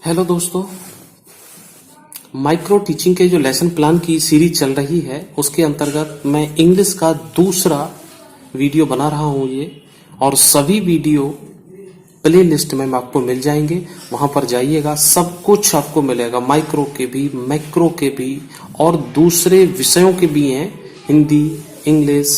Hello दोस्तों, micro teaching के जो लेसन प्लान की सीरीज चल रही है उसके अंतर्गत मैं इंग्लिश का दूसरा वीडियो बना रहा हूं ये, और सभी वीडियो प्ले लिस्ट में आपको मिल जाएंगे। वहां पर जाइएगा, सब कुछ आपको मिलेगा, माइक्रो के भी, मैक्रो के भी और दूसरे विषयों के भी हैं, हिंदी, इंग्लिश,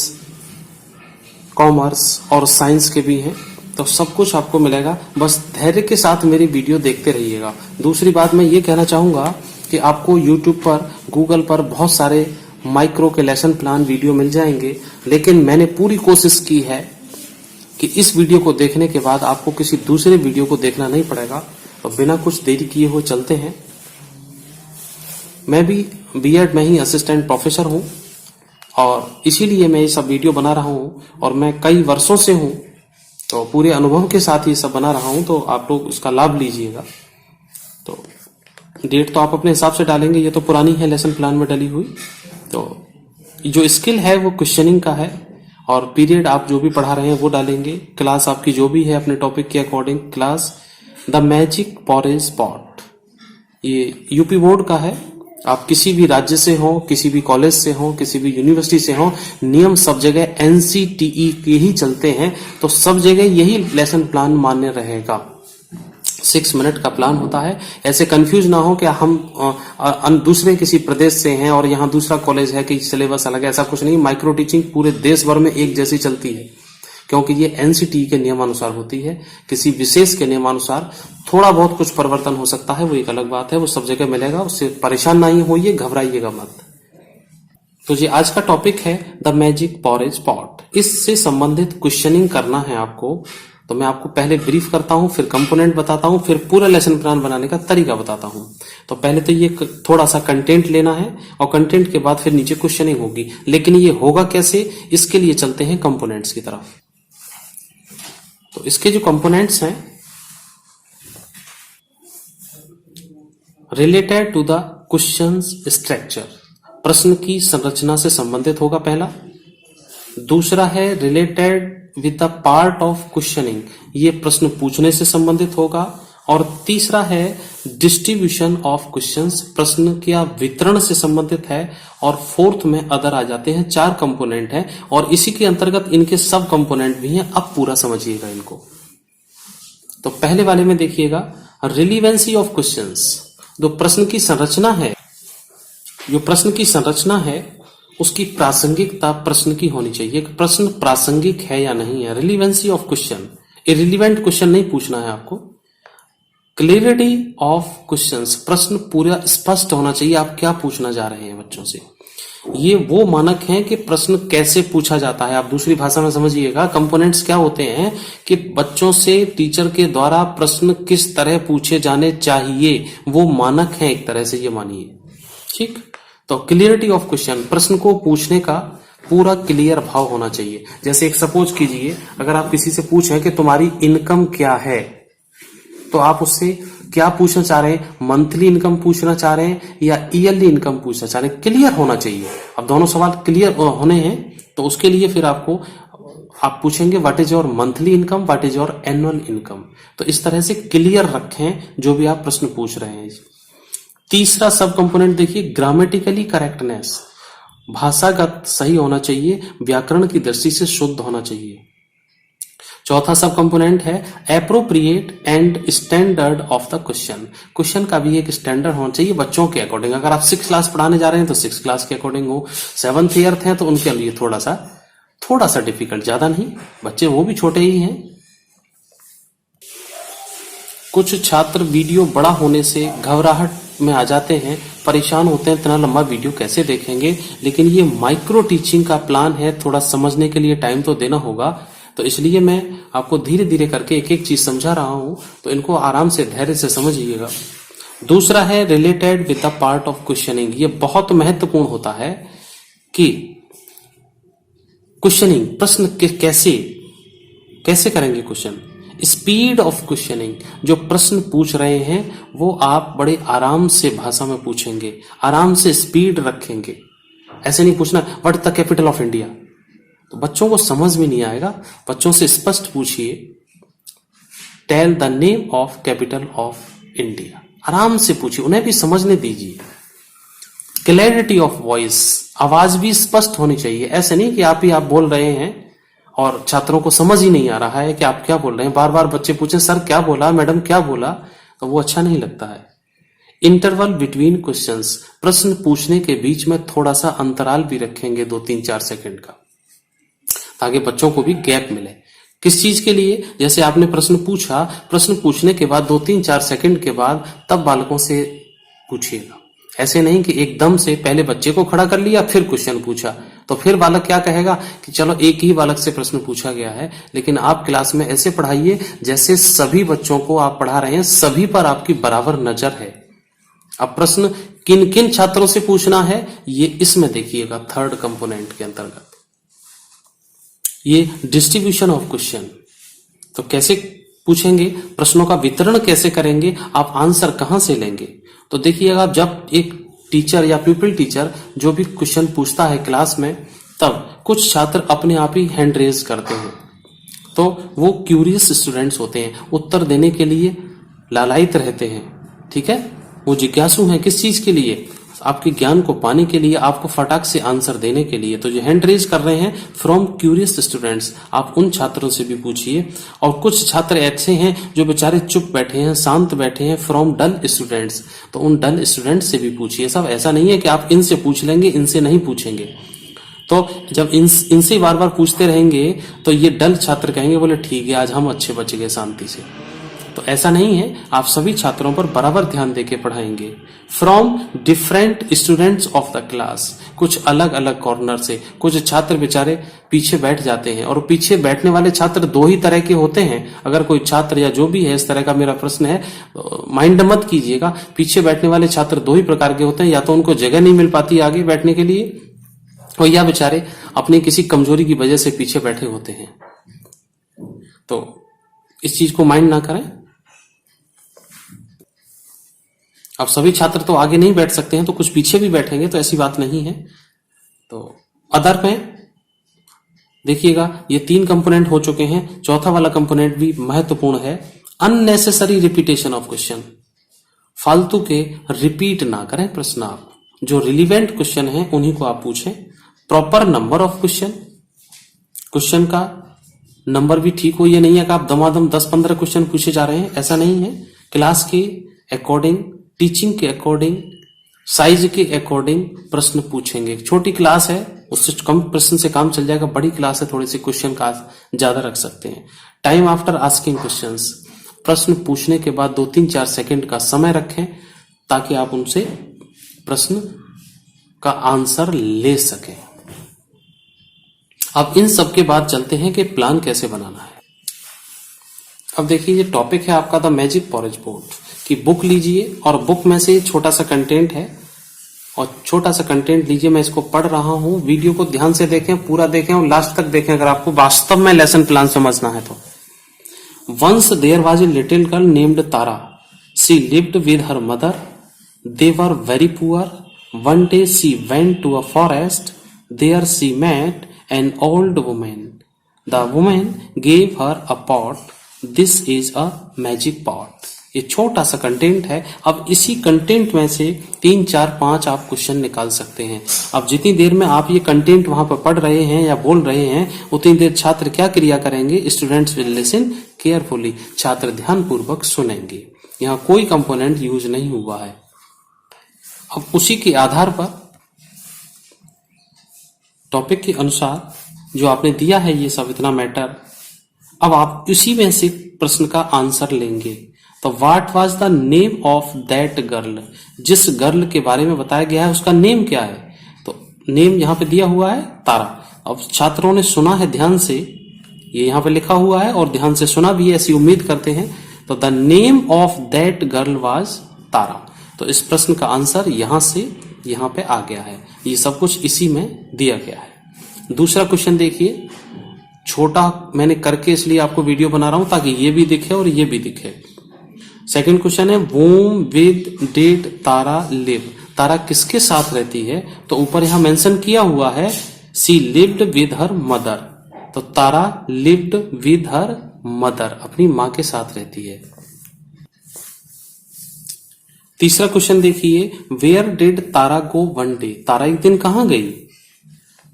कॉमर्स और साइंस के भी हैं। तो सब कुछ आपको मिलेगा, बस धैर्य के साथ मेरी वीडियो देखते रहिएगा। दूसरी बात मैं ये कहना चाहूंगा कि आपको YouTube पर, गूगल पर बहुत सारे माइक्रो के लेसन प्लान वीडियो मिल जाएंगे, लेकिन मैंने पूरी कोशिश की है कि इस वीडियो को देखने के बाद आपको किसी दूसरे वीडियो को देखना नहीं पड़ेगा। तो बिना कुछ देरी किए हुए चलते हैं। मैं भी बीएड में ही असिस्टेंट प्रोफेसर हूं और इसीलिए मैं ये सब वीडियो बना रहा हूं, और मैं कई वर्षों से हूं, तो पूरे अनुभव के साथ ये सब बना रहा हूं। तो आप लोग इसका लाभ लीजिएगा। तो डेट तो आप अपने हिसाब से डालेंगे, ये तो पुरानी है लेसन प्लान में डली हुई। तो जो स्किल है वो क्वेश्चनिंग का है, और पीरियड आप जो भी पढ़ा रहे हैं वो डालेंगे। क्लास आपकी जो भी है अपने टॉपिक के according, class the magic porridge pot, ये यूपी बोर्ड का है। आप किसी भी राज्य से हो, किसी भी कॉलेज से हो, किसी भी यूनिवर्सिटी से हो, नियम सब जगह एनसीटीई के ही चलते हैं, तो सब जगह यही लेसन प्लान मान्य रहेगा। 6 मिनट का प्लान होता है। ऐसे कंफ्यूज ना हो कि हम दूसरे किसी प्रदेश से हैं और यहाँ दूसरा कॉलेज है कि सिलेबस अलग है, ऐसा कुछ नहीं। माइक्रो टीचिंग पूरे देश भर में एक जैसी चलती है, क्योंकि ये एनसीटीई के नियमानुसार होती है। किसी विशेष के नियमानुसार थोड़ा बहुत कुछ परिवर्तन हो सकता है, वो एक अलग बात है, वो सब जगह मिलेगा, उससे परेशान नहीं होइए, घबराइएगा मत। तो जी आज का टॉपिक है द मैजिक पॉरेज पॉट। इससे संबंधित क्वेश्चनिंग करना है आपको। तो मैं आपको पहले ब्रीफ करता हूं, फिर कंपोनेंट बताता हूं, फिर पूरा लेसन प्लान बनाने का तरीका बताता हूं। तो पहले तो ये थोड़ा सा कंटेंट लेना है, और कंटेंट के बाद फिर नीचे क्वेश्चनिंग होगी। लेकिन ये होगा कैसे, इसके लिए चलते हैं कंपोनेंट्स की तरफ। तो इसके जो कंपोनेंट्स हैं, related to the questions structure, प्रश्न की संरचना से संबंधित होगा पहला। दूसरा है related with the part of questioning, ये प्रश्न पूछने से संबंधित होगा। और तीसरा है डिस्ट्रीब्यूशन ऑफ क्वेश्चंस, प्रश्न के वितरण से संबंधित है। और फोर्थ में अदर आ जाते हैं। 4 कंपोनेंट हैं, और इसी के अंतर्गत इनके सब कंपोनेंट भी हैं। अब पूरा समझिएगा इनको। तो पहले वाले में देखिएगा, रिलीवेंसी ऑफ क्वेश्चंस, जो प्रश्न की संरचना है, जो प्रश्न की संरचना है उसकी प्रासंगिकता प्रश्न की होनी चाहिए। प्रश्न प्रासंगिक है या नहीं है। Relevancy of question, irrelevant question नहीं पूछना है आपको। क्लियरिटी ऑफ क्वेश्चंस, प्रश्न पूरा स्पष्ट होना चाहिए आप क्या पूछना जा रहे हैं बच्चों से। ये वो मानक हैं कि प्रश्न कैसे पूछा जाता है। आप दूसरी भाषा में समझिएगा, कंपोनेंट्स क्या होते हैं कि बच्चों से टीचर के द्वारा प्रश्न किस तरह पूछे जाने चाहिए, वो मानक है एक तरह से, ये मानिए, ठीक। तो क्लियरिटी ऑफ क्वेश्चन, प्रश्न को पूछने का पूरा क्लियर भाव होना चाहिए। जैसे एक सपोज कीजिए, अगर आप किसी से पूछें कि तुम्हारी इनकम क्या है, तो आप उससे क्या पूछना चाह रहे हैं, मंथली इनकम पूछना चाह रहे हैं या ईयरली इनकम पूछना चाह रहे हैं, क्लियर होना चाहिए। अब दोनों सवाल क्लियर होने हैं, तो उसके लिए फिर आपको आप पूछेंगे what is your monthly income, what is your annual income. तो इस तरह से क्लियर रखें जो भी आप प्रश्न पूछ रहे हैं। तीसरा सब कंपोनेंट देखिए, ग्रामेटिकली करेक्टनेस, भाषागत सही होना चाहिए, व्याकरण की दृष्टि से शुद्ध होना चाहिए। चौथा सब कंपोनेंट है appropriate and standard of the question, question का भी एक स्टैंडर्ड होना चाहिए बच्चों के अकॉर्डिंग। अगर आप 6 क्लास पढ़ाने जा रहे हैं तो 6 क्लास के अकॉर्डिंग हो। 7th 8th है तो उनके लिए थोड़ा सा डिफिकल्ट, ज्यादा नहीं, बच्चे वो भी छोटे ही हैं। कुछ छात्र वीडियो बड़ा होने से घबराहट में आ जाते हैं, परेशान होते हैं, इतना लंबा वीडियो कैसे देखेंगे। लेकिन ये माइक्रो टीचिंग का प्लान है, थोड़ा समझने के लिए टाइम तो देना होगा। तो इसलिए मैं आपको धीरे धीरे करके एक एक चीज समझा रहा हूं, तो इनको आराम से धैर्य से समझिएगा। दूसरा है related with the part of questioning, ये बहुत महत्वपूर्ण होता है कि क्वेश्चनिंग, प्रश्न कैसे करेंगे क्वेश्चन। स्पीड ऑफ क्वेश्चनिंग, जो प्रश्न पूछ रहे हैं वो आप बड़े आराम से भाषा में पूछेंगे, आराम से स्पीड रखेंगे। ऐसे नहीं पूछना what is the capital of India, तो बच्चों को समझ में नहीं आएगा। बच्चों से स्पष्ट पूछिए tell the name of capital of India, आराम से पूछिए, उन्हें भी समझने दीजिए। क्लैरिटी ऑफ वॉइस, आवाज भी स्पष्ट होनी चाहिए। ऐसे नहीं कि आप बोल रहे हैं और छात्रों को समझ ही नहीं आ रहा है कि आप क्या बोल रहे हैं। बार बार बच्चे पूछे सर क्या बोला, मैडम क्या बोला, तो वो अच्छा नहीं लगता है। इंटरवल बिटवीन क्वेश्चंस, प्रश्न पूछने के बीच में थोड़ा सा अंतराल भी रखेंगे 2-3-4 सेकंड का, ताकि बच्चों को भी गैप मिले। किस चीज के लिए? जैसे आपने प्रश्न पूछा, प्रश्न पूछने के बाद 2-3-4 सेकंड के बाद तब बालकों से पूछिएगा। ऐसे नहीं कि एकदम से पहले बच्चे को खड़ा कर लिया फिर क्वेश्चन पूछा, तो फिर बालक क्या कहेगा कि चलो एक ही बालक से प्रश्न पूछा गया है। लेकिन आप क्लास में ऐसे पढ़ाइए जैसे सभी बच्चों को आप पढ़ा रहे हैं, सभी पर आपकी बराबर नजर है। अब प्रश्न किन किन छात्रों से पूछना है ये इसमें देखिएगा, थर्ड कंपोनेंट के अंतर्गत। ये डिस्ट्रीब्यूशन ऑफ क्वेश्चन, तो कैसे पूछेंगे, प्रश्नों का वितरण कैसे करेंगे, आप आंसर कहां से लेंगे। तो देखिएगा, जब एक टीचर या प्यूपिल टीचर जो भी क्वेश्चन पूछता है क्लास में, तब कुछ छात्र अपने आप ही हैंड रेज करते हैं, तो वो क्यूरियस स्टूडेंट्स होते हैं, उत्तर देने के लिए लालायित रहते हैं। ठीक है, वो जिज्ञासु हैं किस चीज के लिए, आपके ज्ञान को पाने के लिए, आपको फटाक से आंसर देने के लिए। तो जो हैंड रेज कर रहे हैं फ्रॉम क्यूरियस स्टूडेंट्स, आप उन छात्रों से भी पूछिए। और कुछ छात्र ऐसे हैं जो बेचारे चुप बैठे हैं, शांत बैठे हैं, फ्रॉम डल स्टूडेंट्स, तो उन डल स्टूडेंट्स से भी पूछिए। सब ऐसा नहीं है कि आप इनसे पूछ लेंगे इनसे नहीं पूछेंगे। तो जब इनसे बार बार पूछते रहेंगे तो ये डल छात्र कहेंगे बोले ठीक है आज हम अच्छे बच गए शांति से। तो ऐसा नहीं है, आप सभी छात्रों पर बराबर ध्यान देके पढ़ाएंगे। From different students of the class, कुछ अलग अलग कॉर्नर से। कुछ छात्र बेचारे पीछे बैठ जाते हैं, और पीछे बैठने वाले छात्र दो ही तरह के होते हैं। अगर कोई छात्र या जो भी है, इस तरह का मेरा प्रश्न है, माइंड मत कीजिएगा। पीछे बैठने वाले छात्र दो ही प्रकार के होते हैं, या तो उनको जगह नहीं मिल पाती आगे बैठने के लिए, और या बेचारे अपनी किसी कमजोरी की वजह से पीछे बैठे होते हैं। तो इस चीज को माइंड ना करें। अब सभी छात्र तो आगे नहीं बैठ सकते हैं, तो कुछ पीछे भी बैठेंगे, तो ऐसी बात नहीं है। तो अदर में देखिएगा, ये 3 कंपोनेंट हो चुके हैं। चौथा वाला कंपोनेंट भी महत्वपूर्ण है, अननेसेसरी रिपीटेशन ऑफ क्वेश्चन। फालतू के रिपीट ना करें प्रश्न, आप जो रिलीवेंट क्वेश्चन है उन्हीं को आप पूछें। Proper number of question, question का नंबर भी ठीक हो। ये नहीं है कि आप दमादम 10-15 क्वेश्चन पूछे जा रहे हैं, ऐसा नहीं है। क्लास के अकॉर्डिंग, टीचिंग के अकॉर्डिंग, साइज के अकॉर्डिंग प्रश्न पूछेंगे। छोटी क्लास है उससे कम प्रश्न से काम चल जाएगा, बड़ी क्लास है थोड़ी सी क्वेश्चन का ज्यादा रख सकते हैं। टाइम आफ्टर आस्किंग क्वेश्चंस, प्रश्न पूछने के बाद 2-3-4 सेकंड का समय रखें ताकि आप उनसे प्रश्न का आंसर ले सकें। अब इन सब के बाद चलते हैं कि प्लान कैसे बनाना है। अब देखिए, ये टॉपिक है आपका द मैजिक पॉरेज बोर्ड की बुक लीजिए, और बुक में से छोटा सा कंटेंट है, और छोटा सा कंटेंट लीजिए। मैं इसको पढ़ रहा हूं, वीडियो को ध्यान से देखें, पूरा देखें और लास्ट तक देखें अगर आपको वास्तव में लेसन प्लान समझना है तो। Once there was a little girl named Tara, she lived with her mother, they were very poor, one day she went to a forest, there she met an old women, the women gave her a pot, this is a magic pot. ये छोटा सा content है। अब इसी content में से 3, 4, 5 आप question निकाल सकते हैं। अब जितनी देर में आप ये कंटेंट वहां पर पढ़ रहे हैं या बोल रहे हैं, उतनी देर छात्र क्या क्रिया करेंगे, स्टूडेंट्स विल लिसन केयरफुली, छात्र ध्यान पूर्वक सुनेंगे। यहाँ कोई कंपोनेंट यूज नहीं हुआ है। अब उसी के आधार पर टॉपिक के अनुसार जो आपने दिया है ये सब इतना मैटर, अब आप उसी में से प्रश्न का आंसर लेंगे। तो what was the name of that girl, जिस गर्ल के बारे में बताया गया है उसका नेम क्या है। तो नेम यहाँ पे दिया हुआ है तारा। अब छात्रों ने सुना है ध्यान से, ये यहाँ पे लिखा हुआ है और ध्यान से सुना भी है, ऐसी उम्मीद करते हैं। तो the name of that girl was Tara. तो इस प्रश्न का आंसर यहां से यहां पे आ गया है। ये सब कुछ इसी में दिया गया है। दूसरा क्वेश्चन देखिए, छोटा मैंने करके इसलिए आपको वीडियो बना रहा हूं ताकि ये भी दिखे और ये भी दिखे। सेकंड क्वेश्चन है, वोम विद डिड तारा लिव, तारा किसके साथ रहती है। तो ऊपर यहां मेंशन किया हुआ है she lived with her mother, तो Tara lived with her mother, अपनी मां के साथ रहती है। तीसरा क्वेश्चन देखिए, where did Tara go one day, Tara एक दिन कहां गई?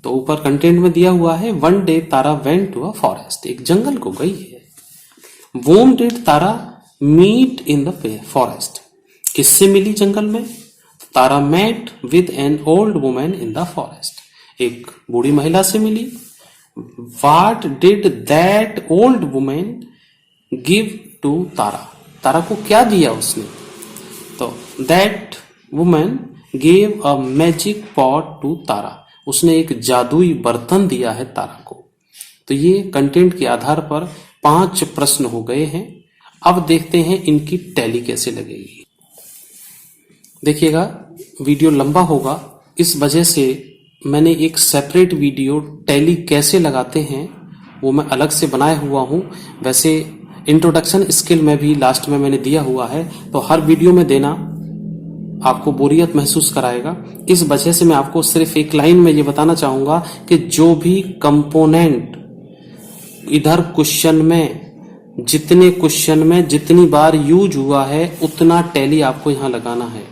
तो ऊपर कंटेंट में दिया हुआ है one day Tara went to a forest, एक जंगल को गई है। Whom did Tara meet in the forest, किससे मिली जंगल में? Tara met with an old women in the forest, एक बूढ़ी महिला से मिली। What did that old women give to Tara, Tara को क्या दिया उसने? तो that women gave a magic pot to Tara, उसने एक जादुई बर्तन दिया है तारा को। तो ये कंटेंट के आधार पर 5 प्रश्न हो गए हैं। अब देखते हैं इनकी टैली कैसे लगेगी। देखिएगा वीडियो लंबा होगा, इस वजह से मैंने एक सेपरेट वीडियो टैली कैसे लगाते हैं वो मैं अलग से बनाया हुआ हूं। वैसे इंट्रोडक्शन स्किल में भी लास्ट में मैंने दिया हुआ है, तो हर वीडियो में देना आपको बोरियत महसूस कराएगा। इस वजह से मैं आपको सिर्फ एक लाइन में ये बताना चाहूंगा कि जो भी कंपोनेंट इधर क्वेश्चन में, जितने क्वेश्चन में जितनी बार यूज हुआ है उतना टैली आपको यहां लगाना है।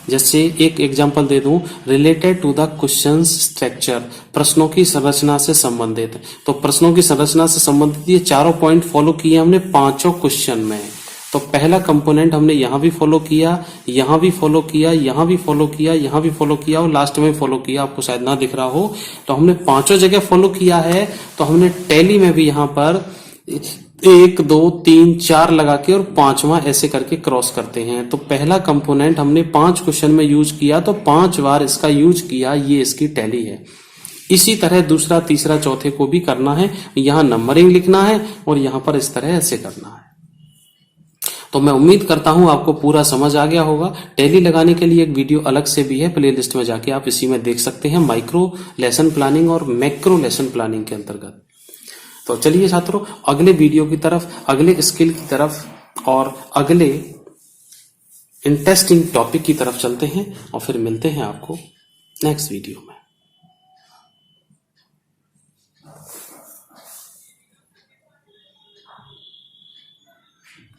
जैसे एक एग्जांपल दे दूं, related to the question structure, प्रश्नों की संरचना से संबंधित। तो प्रश्नों की संरचना से संबंधित ये चारों पॉइंट फॉलो किए हमने पांचों क्वेश्चन में। तो पहला कंपोनेंट हमने यहां भी फॉलो किया, यहां भी फॉलो किया, यहां भी फॉलो किया, यहां भी फॉलो किया और लास्ट में फॉलो किया, आपको शायद ना दिख रहा हो। तो हमने पांचों जगह फॉलो किया है। तो हमने टैली में भी यहां पर 1 2 3 4 लगा के और 5वां ऐसे करके क्रॉस करते हैं। तो पहला कंपोनेंट हमने 5 क्वेश्चन में यूज किया, तो 5 बार इसका यूज किया, ये इसकी टैली है। इसी तरह दूसरा, तीसरा, चौथे को भी करना है। यहां नंबरिंग लिखना है और यहां पर इस तरह ऐसे करना है। तो मैं उम्मीद करता हूं आपको पूरा समझ आ गया होगा। टैली लगाने के लिए एक वीडियो अलग से भी है, प्लेलिस्ट में जाके आप इसी में देख सकते हैं, माइक्रो लेसन प्लानिंग और मैक्रो लेसन प्लानिंग के अंतर्गत। तो चलिए छात्रों, अगले वीडियो की तरफ, अगले स्किल की तरफ और अगले इंटरेस्टिंग टॉपिक की तरफ चलते हैं और फिर मिलते हैं आपको नेक्स्ट वीडियो में।